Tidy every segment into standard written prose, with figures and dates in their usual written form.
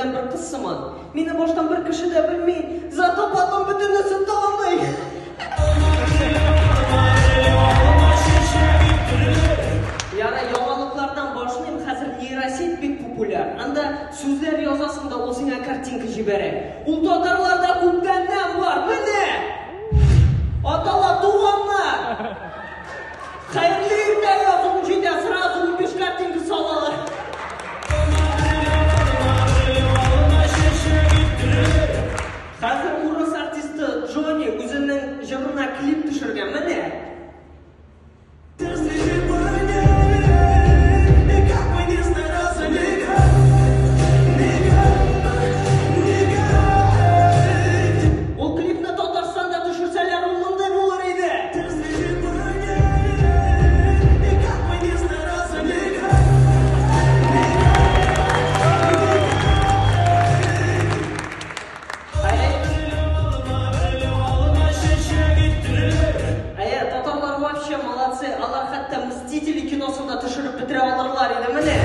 Сізден бір қысымын. Мені боштан бір кіші де білмей, зато потом бүтінісін таламай. Яра, яңалыклардан башlayayım. Қазір нейросет бек популяр. Анда сөздер язасында ол сеңа картинка жібере. Ул татарларда көптәннән бар. Міне! Аталар, туғанlar! Хайырлы үйінде yazın жүйде сразу 15 картинка салалар. Қазір орыс артисті Джонни өзінің жырына клип түшірген. Міне! Алар хатта Мстители киносында түшіріп бітіре алырлар еді, міне.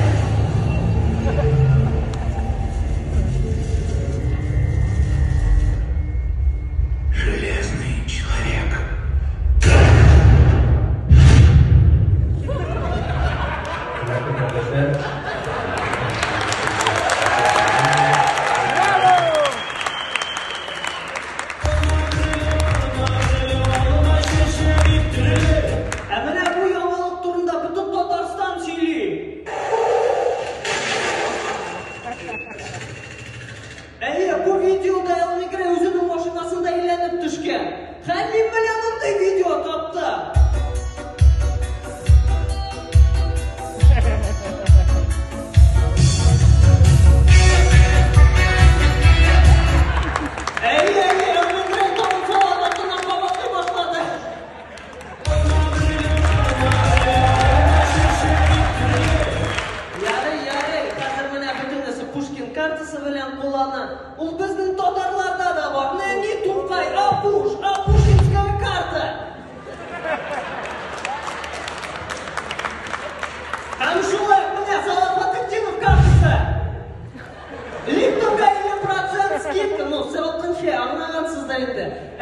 Железный человек. Bu videoda Elmigre özünün maşinasında eğlenip düşken. Halil Melan'ın video taptı. Elmigre tam salavatından babası başladı. Yarı, hazır mene bütünesi Pushkin kartısı bilen kullanı. Ул біздің татарларда да бар. Не Туркай, а Пушкинская карта. Һәм шулай, міне Салат Фатхетдинов картасы. Липтонға 50% скидка, сәл аңлағансыз да енді.